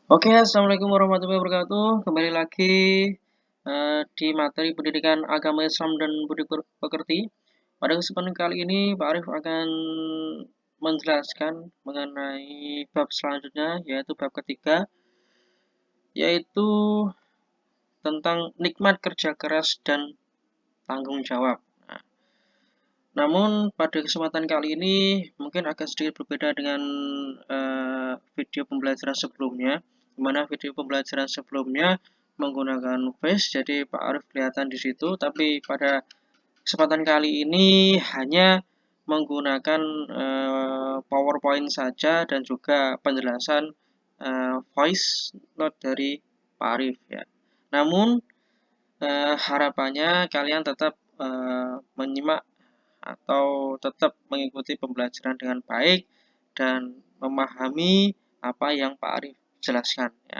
Oke, assalamualaikum warahmatullahi wabarakatuh. Kembali lagi di materi pendidikan agama Islam dan budi pekerti. Pada kesempatan kali ini, Pak Arif akan menjelaskan mengenai bab selanjutnya, yaitu bab ketiga, yaitu tentang nikmat kerja keras dan tanggung jawab. Nah, namun pada kesempatan kali ini mungkin agak sedikit berbeda dengan video pembelajaran sebelumnya, di mana video pembelajaran sebelumnya menggunakan Face, jadi Pak Arif kelihatan di situ, tapi pada kesempatan kali ini hanya menggunakan PowerPoint saja dan juga penjelasan voice note dari Pak Arif ya. Namun harapannya kalian tetap menyimak atau tetap mengikuti pembelajaran dengan baik dan memahami apa yang Pak Arif jelaskan ya.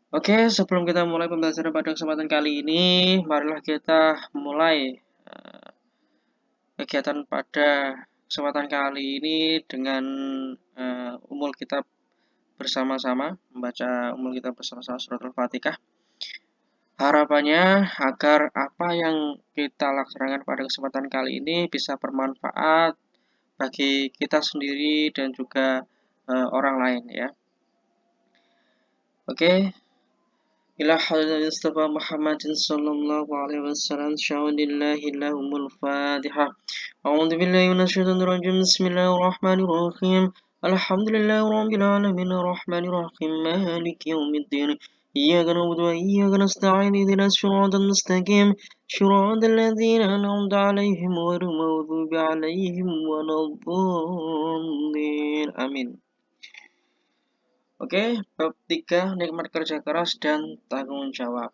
Oke, sebelum kita mulai pembelajaran pada kesempatan kali ini, marilah kita mulai kegiatan pada kesempatan kali ini dengan umul kitab bersama-sama, membaca umul kitab bersama-sama surat Al-Fatihah. Harapannya agar apa yang kita laksanakan pada kesempatan kali ini bisa bermanfaat bagi kita sendiri dan juga orang lain ya. Oke. Ila hadratil Mustafa Muhammadin sallallahu alaihi wasallam syawadillahi lahumul Fatihah. A'udzu billahi minasyaitonir rajim. Bismillahirrahmanirrahim. Alhamdulillahi rabbil alamin arrahmanir rahim maliki yaumiddin. Iyyaka na'budu wa iyyaka nasta'in ihdinas siratal mustaqim siratal ladzina an'amta 'alaihim ghairil maghdubi 'alaihim waladdallin. Amin. Oke, bab 3 nikmat kerja keras dan tanggung jawab.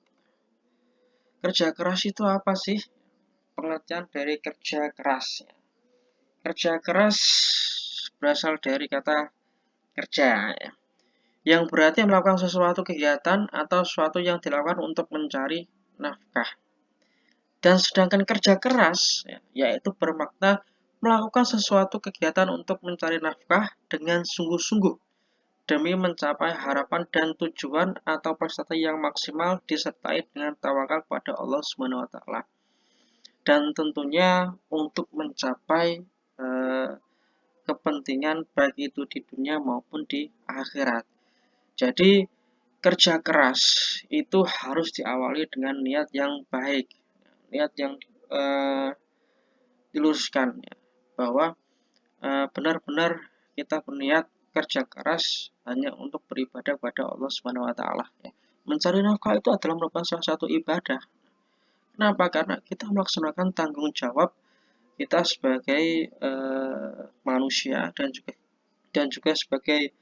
Kerja keras itu apa sih? Pengertian dari kerja keras. Kerja keras berasal dari kata kerja ya, yang berarti melakukan sesuatu kegiatan atau sesuatu yang dilakukan untuk mencari nafkah. Dan sedangkan kerja keras ya, yaitu bermakna melakukan sesuatu kegiatan untuk mencari nafkah dengan sungguh-sungguh demi mencapai harapan dan tujuan atau prestasi yang maksimal disertai dengan tawakal pada Allah Subhanahu wa taala. Dan tentunya untuk mencapai kepentingan baik itu di dunia maupun di akhirat. Jadi kerja keras itu harus diawali dengan niat yang baik, niat yang diluruskan ya, bahwa benar-benar kita berniat kerja keras hanya untuk beribadah kepada Allah Subhanahu wa taala ya. Mencari nafkah itu adalah merupakan salah satu ibadah. Kenapa? Karena kita melaksanakan tanggung jawab kita sebagai manusia dan juga sebagai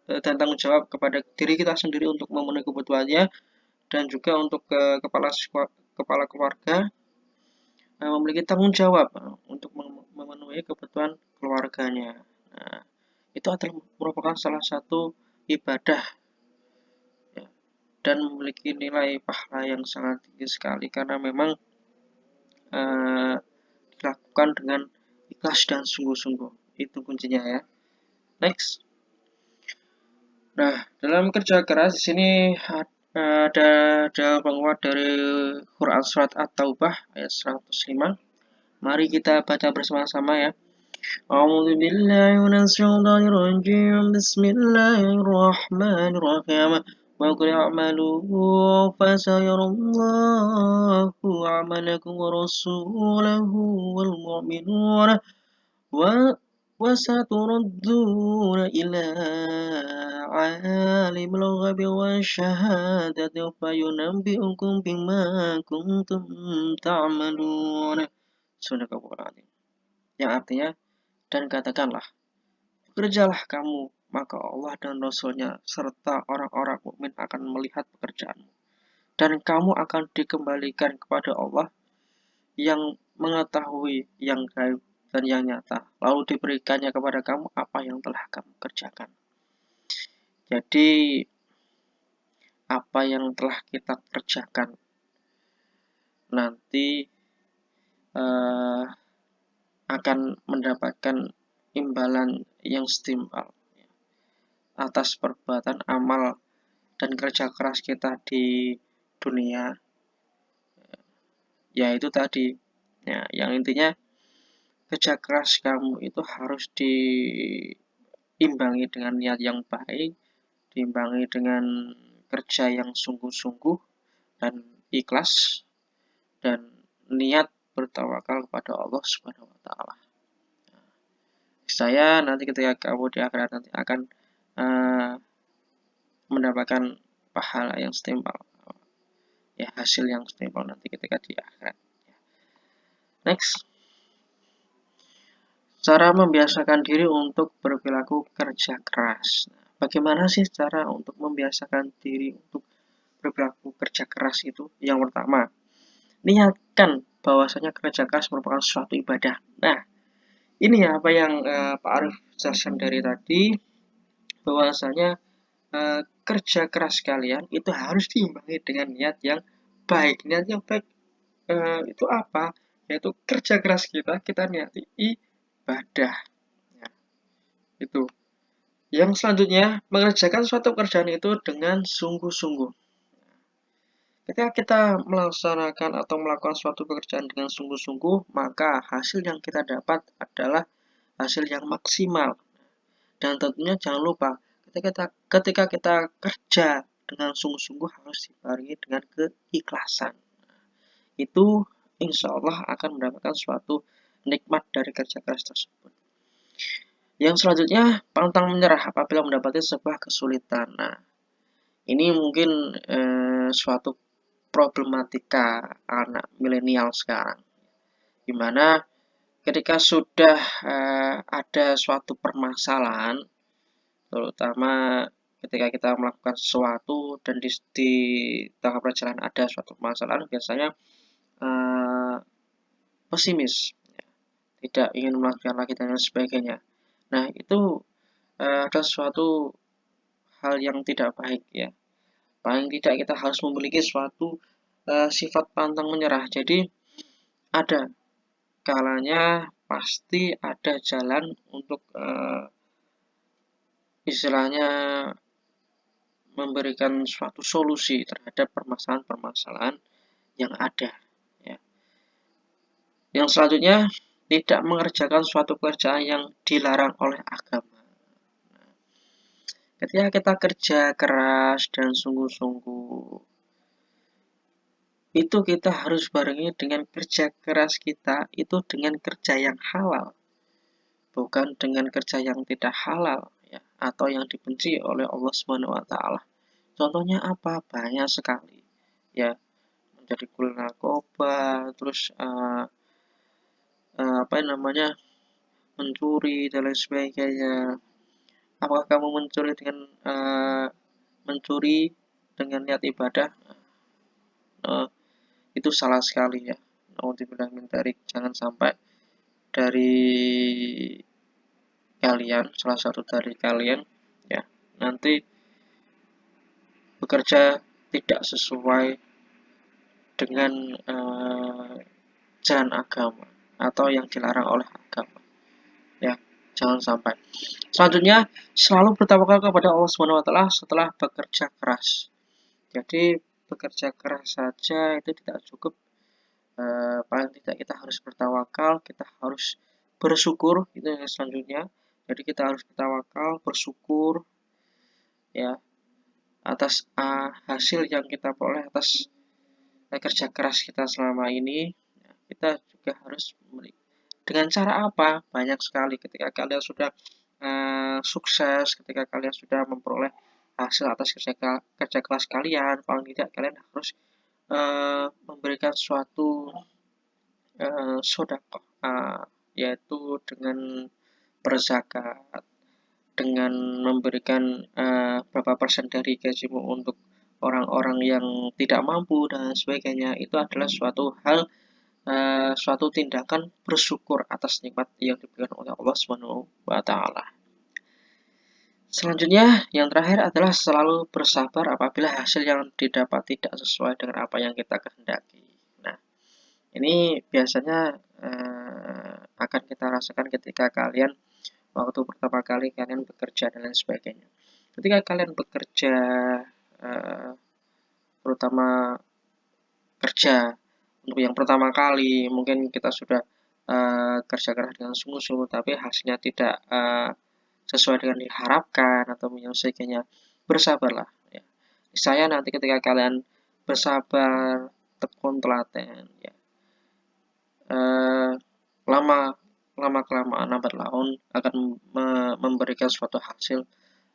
dan tanggung jawab kepada diri kita sendiri untuk memenuhi kebutuhannya dan juga untuk kepala keluarga memiliki tanggung jawab untuk memenuhi kebutuhan keluarganya. Nah, itu adalah merupakan salah satu ibadah ya, dan memiliki nilai pahala yang sangat tinggi sekali karena memang dilakukan dengan ikhlas dan sungguh-sungguh. Itu kuncinya ya. Next. Nah, dalam kerja keras di sini ada penguat dari Quran surat At-Taubah ayat 105. Mari kita baca bersama-sama ya. A'udzu billahi minasyaitonir rajim. Bismillahirrahmanirrahim. Wa qul a'malu fasayarallahu 'amalakum wa rasuluhu wal mu'minun وستردون إلى عالم الغيب والشهادة فينبئكم بما كنتم تعملون. Sadaqallahul. Yang artinya, dan katakanlah, bekerjalah kamu, maka Allah dan Rasul-Nya serta orang-orang mukmin akan melihat pekerjaanmu. Dan kamu akan dikembalikan kepada Allah yang mengetahui yang gaib dan yang nyata, lalu diberikannya kepada kamu apa yang telah kamu kerjakan. Jadi apa yang telah kita kerjakan nanti akan mendapatkan imbalan yang setimpal. atas perbuatan amal dan kerja keras kita di dunia, ya itu tadi. Ya, yang intinya kerja keras kamu itu harus diimbangi dengan niat yang baik, diimbangi dengan kerja yang sungguh-sungguh dan ikhlas, dan niat bertawakal kepada Allah Subhanahu wa taala. Saya nanti ketika kamu di akhirat nanti akan uh, mendapatkan pahala yang setimpal, ya hasil yang setimpal nanti ketika di akhirat. Next, cara membiasakan diri untuk berperilaku kerja keras. Bagaimana sih cara untuk membiasakan diri untuk berperilaku kerja keras itu? Yang pertama, niatkan bahwasanya kerja keras merupakan suatu ibadah. Nah, ini ya apa yang Pak Arif jelaskan dari tadi, bahwasanya kerja keras kalian itu harus diimbangi dengan niat yang baik. Niat yang baik itu apa? Yaitu kerja keras kita niati ibadah. Ya, itu. Yang selanjutnya, mengerjakan suatu pekerjaan itu dengan sungguh-sungguh. Ketika kita melaksanakan atau melakukan suatu pekerjaan dengan sungguh-sungguh, maka hasil yang kita dapat adalah hasil yang maksimal. Dan tentunya jangan lupa, ketika kita kerja dengan sungguh-sungguh harus dibarengi dengan keikhlasan. Itu insya Allah akan mendapatkan suatu nikmat dari kerja keras tersebut. Yang selanjutnya, pantang menyerah apabila mendapati sebuah kesulitan. Nah, ini mungkin suatu problematika anak milenial sekarang, di mana ketika sudah ada suatu permasalahan, terutama ketika kita melakukan sesuatu dan di tengah perjalanan ada suatu permasalahan, biasanya pesimis, tidak ingin melanjutkan lagi dan sebagainya. Nah, itu ada suatu hal yang tidak baik ya. Paling tidak kita harus memiliki suatu sifat pantang menyerah. Jadi ada kalanya pasti ada jalan untuk istilahnya memberikan suatu solusi terhadap permasalahan-permasalahan yang ada. Ya. Yang selanjutnya, tidak mengerjakan suatu pekerjaan yang dilarang oleh agama. Ketika kita kerja keras dan sungguh-sungguh, itu kita harus barengi dengan kerja keras kita itu dengan kerja yang halal, bukan dengan kerja yang tidak halal ya, atau yang dibenci oleh Allah Subhanahu wa taala. Contohnya apa? Banyak sekali. Ya, menjadi kulir narkoba, terus apa namanya? Mencuri dan lain sebagainya. Apakah kamu mencuri dengan mencuri dengan niat ibadah? Itu salah sekali ya. Naudzubillah min dzalik. Jangan sampai dari kalian, salah satu dari kalian ya, nanti bekerja tidak sesuai dengan jalan agama atau yang dilarang oleh agama. Ya, jangan sampai. Selanjutnya, selalu bertawakal kepada Allah Subhanahu wa taala setelah bekerja keras. Jadi bekerja keras saja itu tidak cukup. Paling tidak kita harus bertawakal, kita harus bersyukur, itu yang selanjutnya. Jadi kita harus bertawakal, bersyukur ya atas hasil yang kita peroleh atas kerja keras kita selama ini. Kita juga harus dengan cara apa? Banyak sekali. Ketika kalian sudah sukses, ketika kalian sudah memperoleh hasil atas kerja keras kalian, paling tidak kalian harus memberikan suatu sedekah, yaitu dengan berzakat, dengan memberikan berapa persen dari gajimu untuk orang-orang yang tidak mampu dan sebagainya. Itu adalah suatu hal, suatu tindakan bersyukur atas nikmat yang diberikan oleh Allah Subhanahu wa taala. Selanjutnya, yang terakhir adalah selalu bersabar apabila hasil yang didapat tidak sesuai dengan apa yang kita kehendaki. Nah, ini biasanya akan kita rasakan ketika kalian waktu pertama kali kalian bekerja dan lain sebagainya. ketika kalian bekerja, terutama kerja untuk yang pertama kali, mungkin kita sudah kerja keras dengan sungguh-sungguh, tapi hasilnya tidak sesuai dengan diharapkan atau menyelesaikannya, bersabarlah. Ya. Saya nanti ketika kalian bersabar, tekun, telaten, ya, lama lama kelamaan lambat laun akan memberikan suatu hasil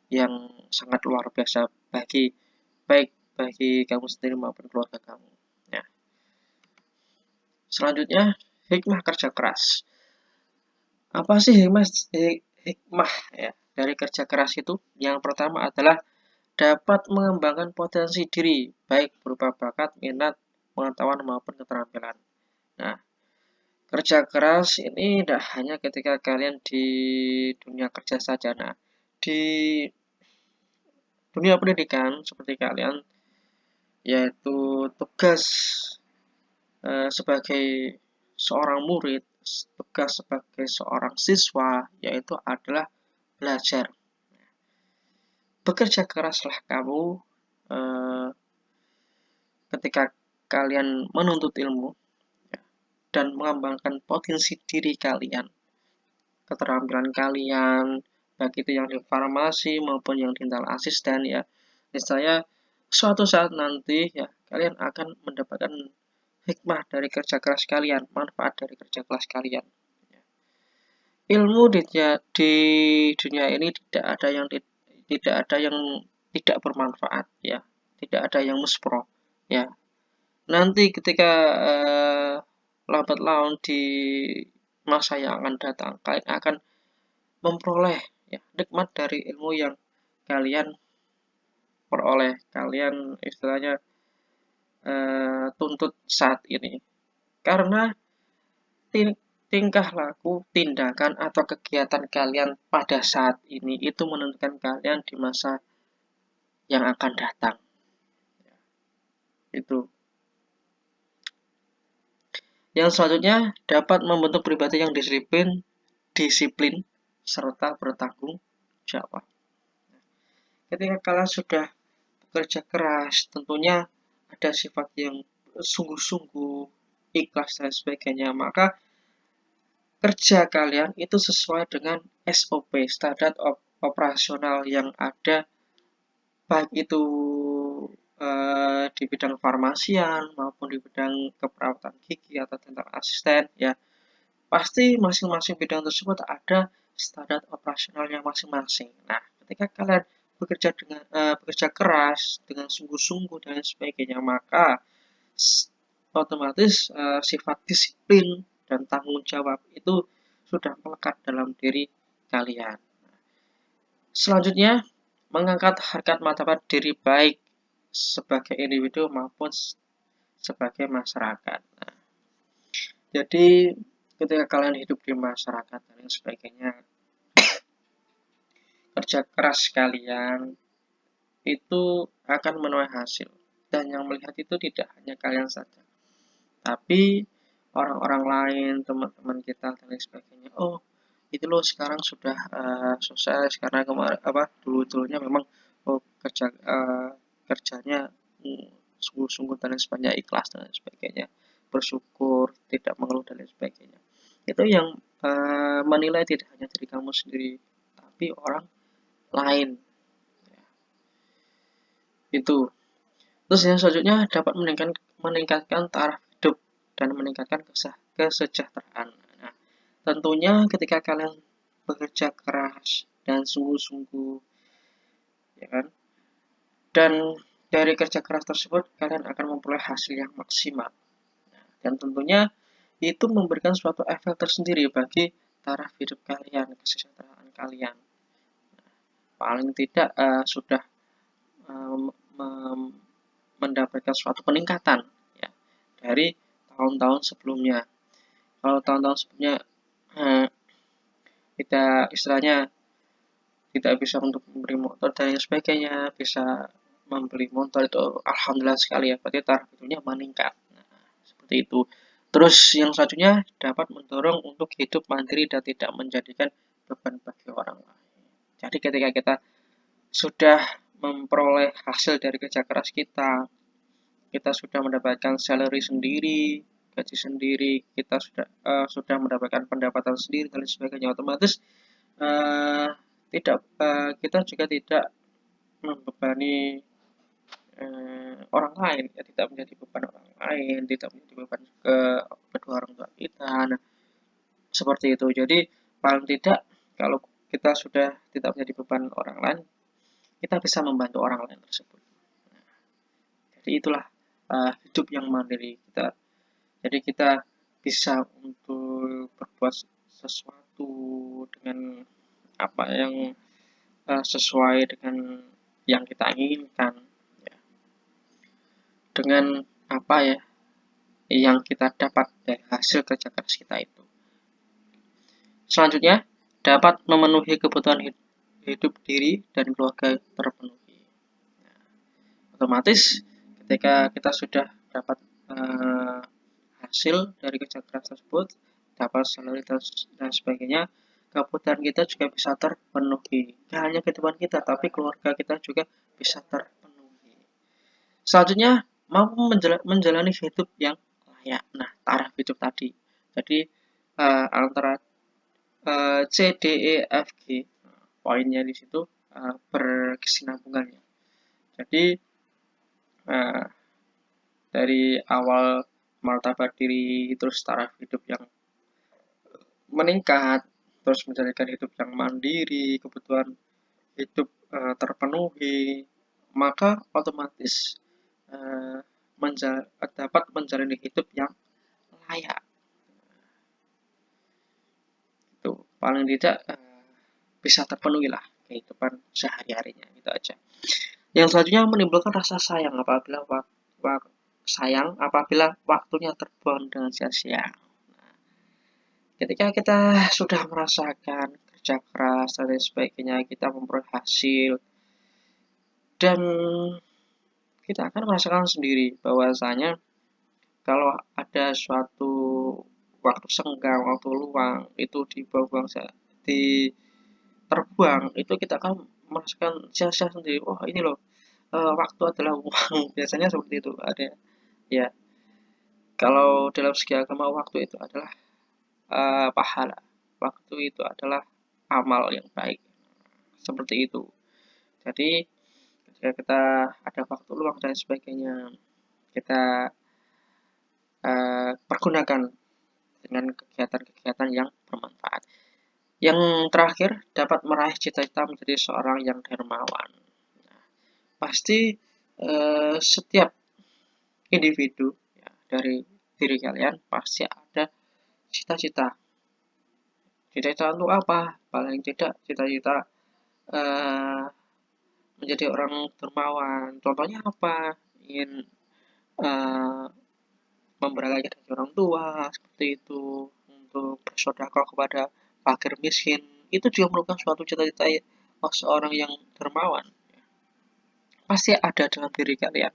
yang sangat luar biasa baik bagi kamu sendiri maupun keluarga kamu. Ya. Selanjutnya, hikmah kerja keras. Apa sih hikmah ya dari kerja keras itu? Yang pertama adalah dapat mengembangkan potensi diri, baik berupa bakat, minat, pengetahuan maupun keterampilan. Nah, kerja keras ini tidak hanya ketika kalian di dunia kerja saja. Nah, di dunia pendidikan seperti kalian, yaitu tugas sebagai seorang murid, tugas sebagai seorang siswa, yaitu adalah belajar. Bekerja keraslah kamu ketika kalian menuntut ilmu, ya, dan mengembangkan potensi diri kalian, keterampilan kalian, baik itu yang di farmasi maupun yang dental asisten, ya. Misalnya suatu saat nanti ya kalian akan mendapatkan hikmah dari kerja keras kalian, manfaat dari kerja keras kalian. Ilmu di dunia ini tidak ada yang tidak bermanfaat, ya, tidak ada yang muspro, ya. Nanti ketika lambat laun di masa yang akan datang, kalian akan memperoleh, ya, nikmat dari ilmu yang kalian peroleh, kalian istilahnya tuntut saat ini. Karena tingkah laku, tindakan, atau kegiatan kalian pada saat ini itu menentukan kalian di masa yang akan datang. Itu. Yang selanjutnya, dapat membentuk pribadi yang disiplin, serta bertanggung jawab. Ketika kalian sudah bekerja keras, tentunya ada sifat yang sungguh-sungguh, ikhlas, dan sebagainya, maka kerja kalian itu sesuai dengan SOP, standar operasional yang ada, baik itu di bidang farmasian maupun di bidang keperawatan gigi atau dental asisten, ya. Pasti masing-masing bidang tersebut ada standar operasionalnya masing-masing. Nah, ketika kalian bekerja keras dengan sungguh-sungguh dan sebagainya, maka otomatis sifat disiplin dan tanggung jawab itu sudah melekat dalam diri kalian. Selanjutnya, mengangkat harkat martabat diri baik sebagai individu maupun sebagai masyarakat. Nah, jadi ketika kalian hidup di masyarakat dan sebagainya, kerja keras kalian itu akan menuai hasil, dan yang melihat itu tidak hanya kalian saja, tapi orang-orang lain, teman-teman kita dan lain sebagainya. Oh, itu loh sekarang sudah sukses karena kemarin dulunya memang kerjanya sungguh-sungguh dan lain sebagainya, ikhlas dan lain sebagainya, bersyukur, tidak mengeluh dan lain sebagainya. Itu yang menilai tidak hanya diri kamu sendiri, tapi orang lain. Ya. Itu. Terus yang selanjutnya dapat meningkatkan taraf hidup dan meningkatkan kesejahteraan. Nah, tentunya ketika kalian bekerja keras dan sungguh-sungguh, ya kan, dan dari kerja keras tersebut kalian akan memperoleh hasil yang maksimal. Nah, dan tentunya itu memberikan suatu efek tersendiri bagi taraf hidup kalian, kesejahteraan kalian. Nah, paling tidak sudah mendapatkan suatu peningkatan, ya, dari tahun-tahun sebelumnya. Kalau tahun-tahun sebelumnya kita istilahnya tidak bisa untuk membeli motor dan sebagainya, bisa membeli motor itu alhamdulillah sekali, ya, berarti taraf hidupnya meningkat. Nah, seperti itu. Terus yang selanjutnya dapat mendorong untuk hidup mandiri dan tidak menjadikan beban bagi orang lain. Jadi ketika kita sudah memperoleh hasil dari kerja keras kita, kita sudah mendapatkan salary sendiri, gaji sendiri, kita sudah mendapatkan pendapatan sendiri dan lain sebagainya, otomatis kita juga tidak membebani orang lain, ya, tidak menjadi beban orang lain, tidak menjadi beban ke kedua orang tua kita. Nah, seperti itu. Jadi paling tidak kalau kita sudah tidak menjadi beban orang lain, kita bisa membantu orang lain tersebut. Jadi itulah hidup yang mandiri kita. Jadi kita bisa untuk berbuat sesuatu dengan apa yang sesuai dengan yang kita inginkan, ya. Dengan apa ya yang kita dapat dari hasil kerja keras kita itu. Selanjutnya, dapat memenuhi kebutuhan hidup diri dan keluarga terpenuhi. Nah, otomatis ketika kita sudah dapat hasil dari kerja keras tersebut, dapat salary dan sebagainya, kebutuhan kita juga bisa terpenuhi. Tidak hanya kebutuhan kita, tapi keluarga kita juga bisa terpenuhi. Selanjutnya, mampu menjalani hidup yang layak. Nah, taraf hidup tadi. Jadi antara C, D, E, F, G poinnya di situ berkesinambungannya. Jadi dari awal martabat diri, terus taraf hidup yang meningkat, terus menjadikan hidup yang mandiri, kebutuhan hidup terpenuhi, maka otomatis dapat menjalani hidup yang layak. Itu paling tidak bisa terpenuhi lah kehidupan sehari-harinya, gitu aja. Yang selanjutnya menimbulkan rasa sayang apabila waktunya terbuang dengan sia-sia. Nah, ketika kita sudah merasakan kerja keras dan lain sebagainya, kita memperoleh hasil, dan kita akan merasakan sendiri bahwasanya kalau ada suatu waktu senggang, waktu luang itu terbuang, itu kita akan merasakan sia-sia sendiri. Oh, ini loh, waktu adalah uang. Biasanya seperti itu. Ada ya, kalau dalam segi agama waktu itu adalah pahala, waktu itu adalah amal yang baik, seperti itu. Jadi ketika kita ada waktu luang dan sebagainya, kita pergunakan dengan kegiatan-kegiatan yang bermanfaat. Yang terakhir, dapat meraih cita-cita menjadi seorang yang dermawan. Nah, pasti setiap individu ya, dari diri kalian pasti ada cita-cita. Cita-cita untuk apa? Paling tidak cita-cita menjadi orang dermawan. Contohnya apa? Ingin memberangkatkan dari orang tua, seperti itu, untuk bersedekah kepada fakir miskin, itu juga merupakan suatu cita-cita seorang yang dermawan. Pasti ada dalam diri kalian.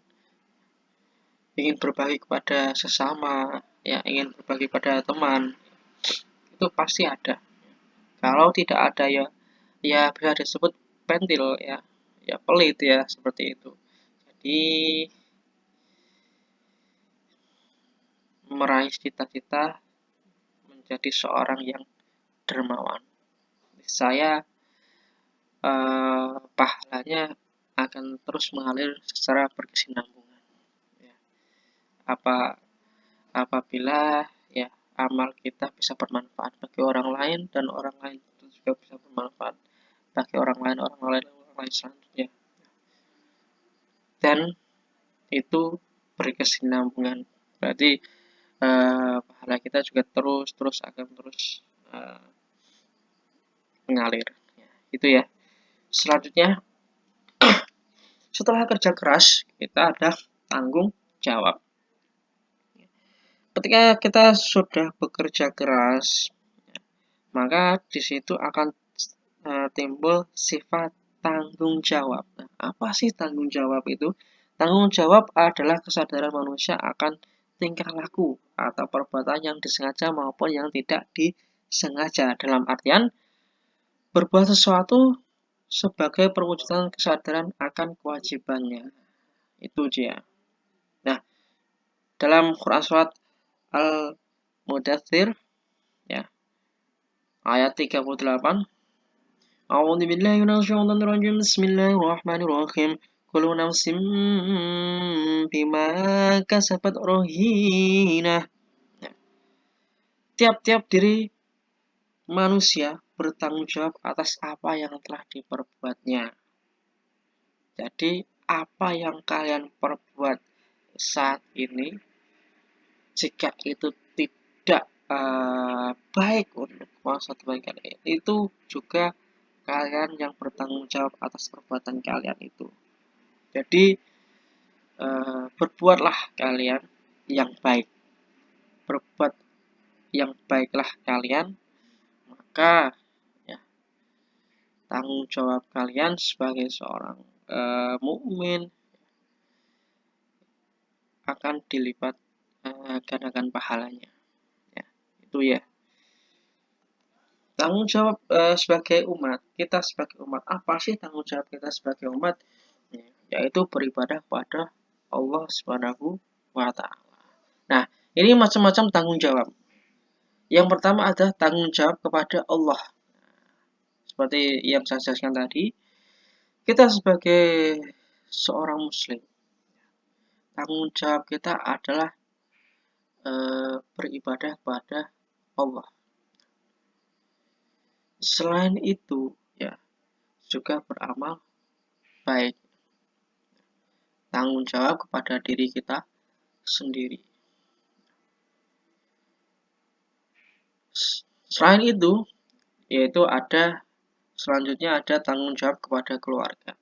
Ingin berbagi kepada sesama, ya, ingin berbagi pada teman, itu pasti ada. Kalau tidak ada ya bisa disebut pentil, ya pelit, ya, seperti itu. Jadi meraih cita-cita menjadi seorang yang dermawan, saya pahalanya akan terus mengalir secara berkesinambungan, ya. Apabila ya amal kita bisa bermanfaat bagi orang lain, dan orang lain itu juga bisa bermanfaat bagi orang lain selanjutnya, dan itu berkesinambungan, berarti pahala kita juga akan terus mengalir, ya. Itu ya. Selanjutnya, setelah kerja keras kita ada tanggung jawab. Ketika kita sudah bekerja keras, maka di situ akan timbul sifat tanggung jawab. Nah, apa sih tanggung jawab itu? Tanggung jawab adalah kesadaran manusia akan tingkah laku atau perbuatan yang disengaja maupun yang tidak disengaja. Dalam artian, berbuat sesuatu sebagai perwujudan kesadaran akan kewajibannya. Itu dia. Nah, dalam Quran surat Al-Mudaththir ya, ayat 38. A'udzubillahi minasyaitonirrajim. Bismillahirrahmanirrahim. Kullu nafsin bima kasabat rahinah. Nah, tiap-tiap diri manusia bertanggung jawab atas apa yang telah diperbuatnya. Jadi, apa yang kalian perbuat saat ini, jika itu tidak baik untuk kuasa Tuhan kalian, itu juga kalian yang bertanggung jawab atas perbuatan kalian itu. Jadi, berbuatlah kalian yang baik. Berbuat yang baiklah kalian, maka ya, tanggung jawab kalian sebagai seorang mukmin akan dilipat gandakan pahalanya. Ya, itu ya. Tanggung jawab sebagai umat, kita sebagai umat, apa sih tanggung jawab kita sebagai umat? Ya, yaitu beribadah pada Allah Subhanahu wa Ta'ala. Nah, ini macam-macam tanggung jawab. Yang pertama adalah tanggung jawab kepada Allah. Seperti yang saya jelaskan tadi, kita sebagai seorang muslim, tanggung jawab kita adalah beribadah pada Allah. Selain itu, ya, juga beramal baik. Tanggung jawab kepada diri kita sendiri. Selain itu, yaitu selanjutnya ada tanggung jawab kepada keluarga.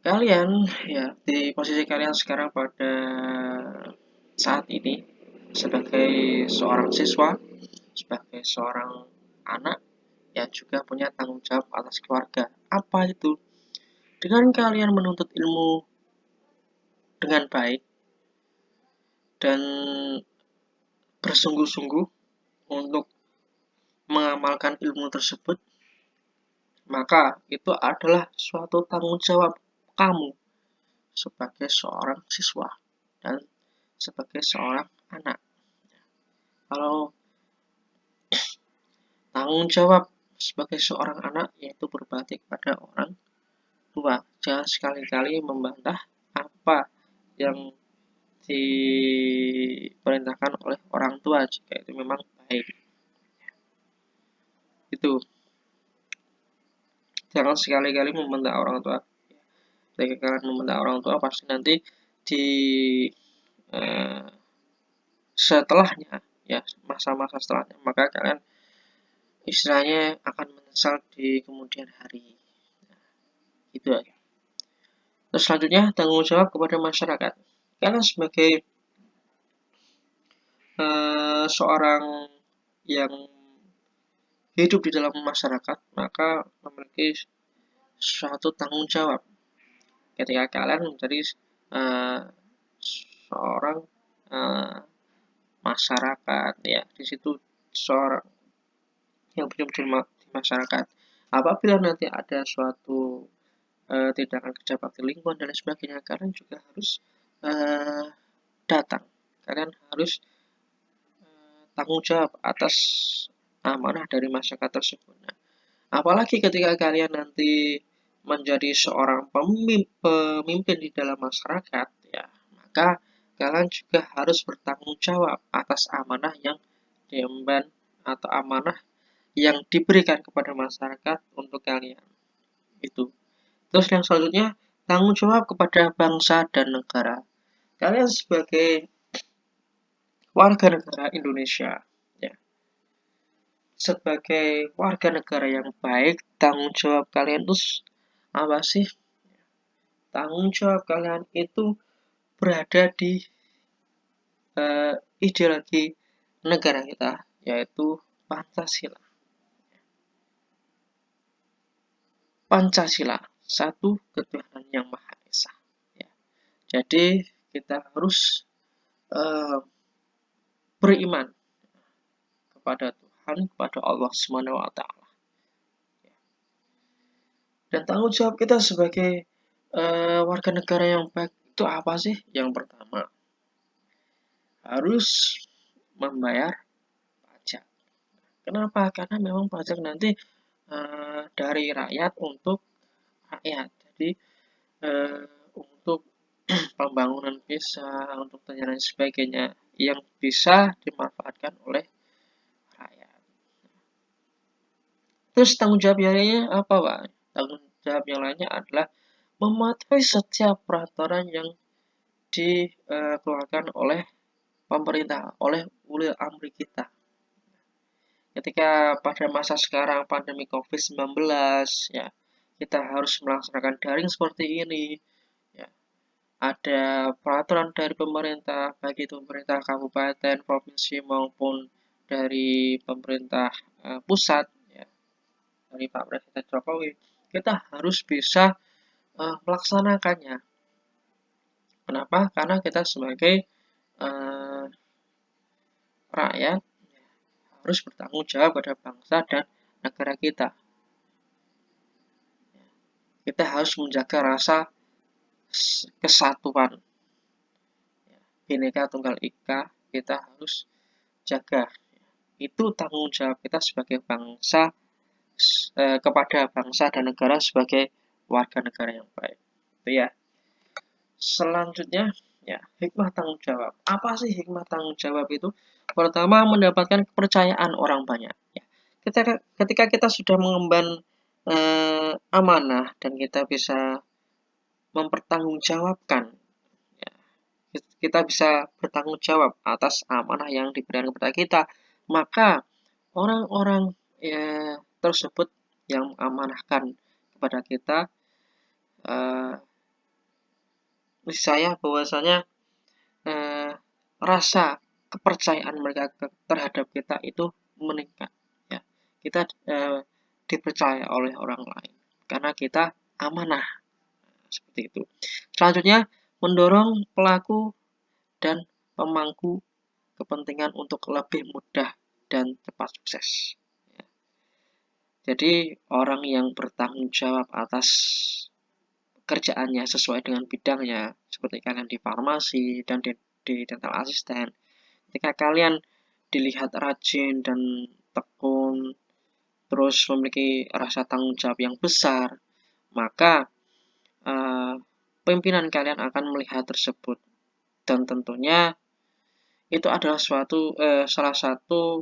Kalian, ya, di posisi kalian sekarang pada saat ini, sebagai seorang siswa, sebagai seorang anak, ya juga punya tanggung jawab atas keluarga. Apa itu? Dengan kalian menuntut ilmu dengan baik dan bersungguh-sungguh untuk mengamalkan ilmu tersebut, maka itu adalah suatu tanggung jawab kamu sebagai seorang siswa dan sebagai seorang anak. Kalau tanggung jawab sebagai seorang anak yaitu berbakti kepada orang tua. Jangan sekali-kali membantah apa yang diperintahkan oleh orang tua jika itu memang baik. Itu. Jangan sekali-kali membantah orang tua. Jika kalian membantah orang tua, pasti nanti di setelahnya, ya, masa-masa setelahnya, maka kalian istilahnya akan menyesal di kemudian hari. Nah, gitu aja. Terus selanjutnya tanggung jawab kepada masyarakat. Kalian sebagai seorang yang hidup di dalam masyarakat, maka memiliki suatu tanggung jawab ketika kalian menjadi seorang masyarakat, ya, di situ seorang yang hidup di masyarakat. Apabila nanti ada suatu tindakan kejahatan di lingkungan dan lain sebagainya, kalian juga harus datang. Kalian harus tanggung jawab atas amanah dari masyarakat tersebut. Nah, apalagi ketika kalian nanti menjadi seorang pemimpin di dalam masyarakat, ya, maka kalian juga harus bertanggung jawab atas amanah yang diemban atau amanah yang diberikan kepada masyarakat untuk kalian. Itu. Terus yang selanjutnya, tanggung jawab kepada bangsa dan negara. Kalian sebagai warga negara Indonesia, ya, sebagai warga negara yang baik, tanggung jawab kalian itu apa sih? Tanggung jawab kalian itu berada di ideologi negara kita, yaitu Pancasila. Pancasila, satu ketuhanan yang Maha Esa. Ya. Jadi kita harus beriman kepada Tuhan, kepada Allah Subhanahu wa Ta'ala. Dan tanggung jawab kita sebagai warga negara yang baik itu apa sih? Yang pertama, harus membayar pajak. Kenapa? Karena memang pajak nanti dari rakyat untuk rakyat. Jadi eh, untuk pembangunan bisa, untuk dan sebagainya yang bisa dimanfaatkan oleh rakyat. Terus tanggung jawab yang lainnya apa, Pak? Tanggung jawab yang lainnya adalah mematuhi setiap peraturan yang dikeluarkan oleh pemerintah, oleh ulil amri kita. Ketika pada masa sekarang pandemi COVID-19, ya, kita harus melaksanakan daring seperti ini, ya. Ada peraturan dari pemerintah, baik itu pemerintah kabupaten, provinsi maupun dari pemerintah pusat, ya, dari Pak Presiden Jokowi. Kita harus bisa melaksanakannya. Kenapa? Karena kita sebagai uh, rakyat harus bertanggung jawab pada bangsa dan negara kita. Kita harus menjaga rasa kesatuan. Bhinneka Tunggal Ika kita harus jaga. Itu tanggung jawab kita sebagai bangsa kepada bangsa dan negara sebagai warga negara yang baik. Itu ya. Selanjutnya, ya, hikmah tanggung jawab. Apa sih hikmah tanggung jawab itu? Pertama, mendapatkan kepercayaan orang banyak. Ya. Ketika kita sudah mengemban amanah dan kita bisa mempertanggungjawabkan, ya, kita bisa bertanggung jawab atas amanah yang diberikan kepada kita, maka orang-orang ya, tersebut yang mengamanahkan kepada kita niscaya bahwasanya rasa kepercayaan mereka terhadap kita itu meningkat. Ya, kita dipercaya oleh orang lain karena kita amanah seperti itu. Selanjutnya, mendorong pelaku dan pemangku kepentingan untuk lebih mudah dan cepat sukses. Ya. Jadi orang yang bertanggung jawab atas kerjaannya sesuai dengan bidangnya, seperti kalian di farmasi dan di dental asisten. Ketika kalian dilihat rajin dan tekun, terus memiliki rasa tanggung jawab yang besar, maka pimpinan kalian akan melihat tersebut. Dan tentunya itu adalah salah satu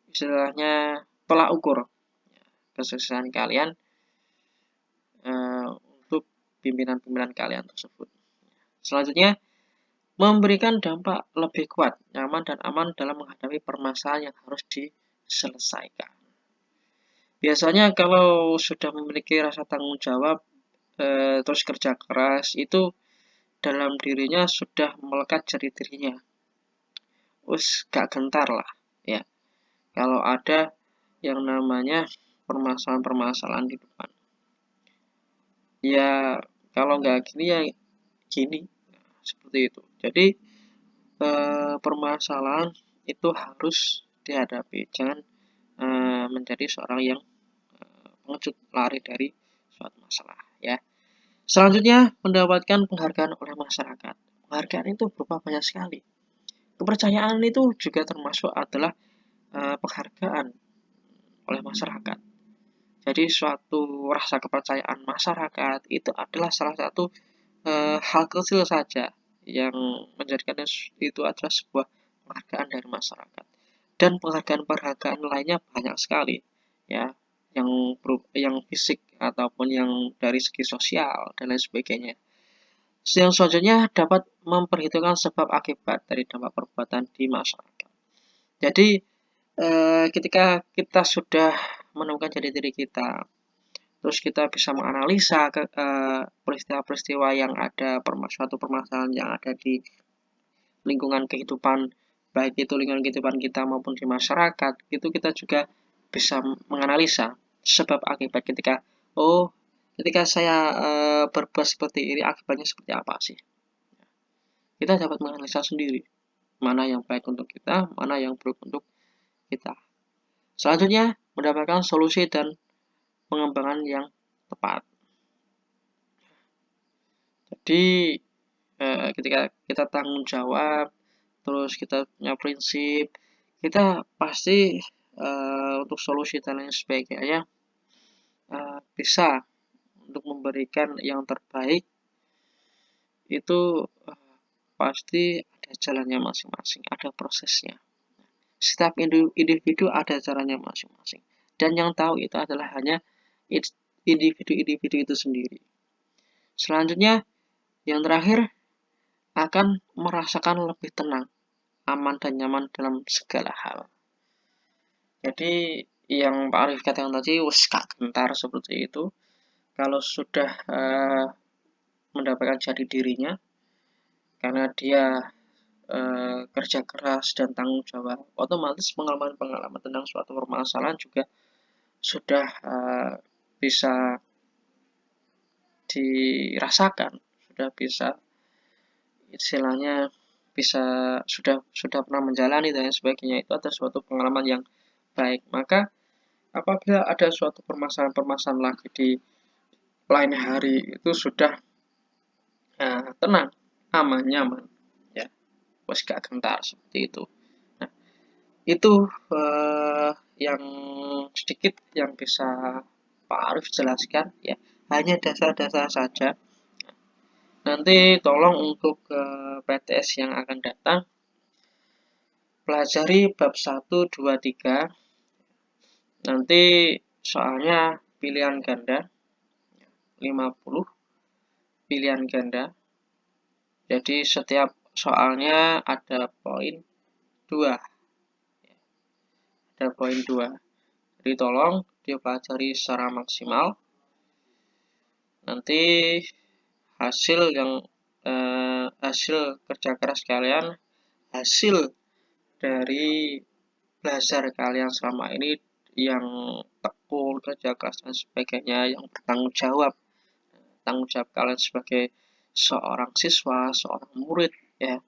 istilahnya tolak ukur kesuksesan kalian untuk pimpinan-pimpinan kalian tersebut. Selanjutnya, memberikan dampak lebih kuat, nyaman, dan aman dalam menghadapi permasalahan yang harus diselesaikan. Biasanya kalau sudah memiliki rasa tanggung jawab, terus kerja keras, itu dalam dirinya sudah melekat jadi dirinya. Us gak gentar lah, ya. Kalau ada yang namanya permasalahan-permasalahan di depan. Ya, kalau nggak gini ya gini, seperti itu. Jadi permasalahan itu harus dihadapi, jangan menjadi seorang yang pengecut lari dari suatu masalah, ya. Selanjutnya, mendapatkan penghargaan oleh masyarakat. Penghargaan itu berupa banyak sekali. Kepercayaan itu juga termasuk adalah penghargaan oleh masyarakat. Jadi suatu rasa kepercayaan masyarakat itu adalah salah satu hal kecil saja yang menjadikan itu adalah sebuah penghargaan dari masyarakat. Dan penghargaan-penghargaan lainnya banyak sekali, ya, yang fisik ataupun yang dari segi sosial dan lain sebagainya. Yang selanjutnya dapat memperhitungkan sebab akibat dari dampak perbuatan di masyarakat. Jadi ketika kita sudah menemukan jati diri kita, terus kita bisa menganalisa peristiwa-peristiwa yang ada, suatu permasalahan yang ada di lingkungan kehidupan, baik itu lingkungan kehidupan kita maupun di masyarakat, itu kita juga bisa menganalisa sebab akibat ketika saya berbuat seperti ini, akibatnya seperti apa sih. Kita dapat menganalisa sendiri mana yang baik untuk kita, mana yang buruk untuk kita. Selanjutnya, mendapatkan solusi dan pengembangan yang tepat. Jadi ketika kita tanggung jawab, terus kita punya prinsip, kita pasti untuk solusi dan lain sebagainya bisa untuk memberikan yang terbaik itu pasti ada jalannya masing-masing, ada prosesnya. Setiap individu ada caranya masing-masing. Dan yang tahu itu adalah hanya individu-individu itu sendiri. Selanjutnya, yang terakhir, akan merasakan lebih tenang, aman dan nyaman dalam segala hal. Jadi yang Pak Arif katakan tadi, wes gak gentar seperti itu. Kalau sudah mendapatkan jati dirinya, karena dia kerja keras dan tanggung jawab, otomatis pengalaman-pengalaman tentang suatu permasalahan juga sudah bisa dirasakan, sudah bisa istilahnya bisa sudah pernah menjalani dan sebagainya. Itu ada suatu pengalaman yang baik. Maka apabila ada suatu permasalahan-permasalahan lagi di lain hari itu sudah tenang, aman, nyaman, ya, wes gak gentar seperti itu. Nah, itu yang sedikit yang bisa Pak Arif jelaskan, ya, hanya dasar-dasar saja. Nanti tolong untuk PTS yang akan datang pelajari bab 1, 2, 3. Nanti soalnya pilihan ganda 50 pilihan ganda. Jadi setiap soalnya ada poin 2. Ada poin 2. Jadi tolong dipelajari secara maksimal. Nanti hasil kerja keras kalian, hasil dari belajar kalian selama ini yang tekun, kerja keras dan sebagainya, yang bertanggung jawab, tanggung jawab kalian sebagai seorang siswa, seorang murid, ya,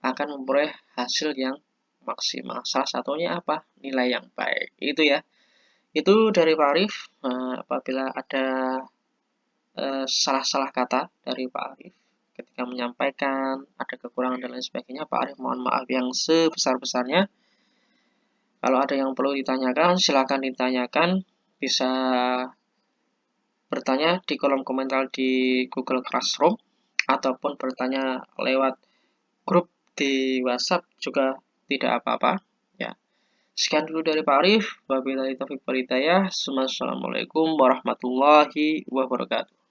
akan memperoleh hasil yang maksimal. Salah satunya apa? Nilai yang baik. Itu ya. Itu dari Pak Arif. Apabila ada salah-salah kata dari Pak Arif ketika menyampaikan, ada kekurangan dan lain sebagainya, Pak Arif mohon maaf yang sebesar-besarnya. Kalau ada yang perlu ditanyakan, silakan ditanyakan. Bisa bertanya di kolom komentar di Google Classroom ataupun bertanya lewat grup di WhatsApp juga tidak apa-apa, ya. Sekian dulu dari Pak Arif. Wabillahi taufiq walhidayah. Assalamualaikum warahmatullahi wabarakatuh.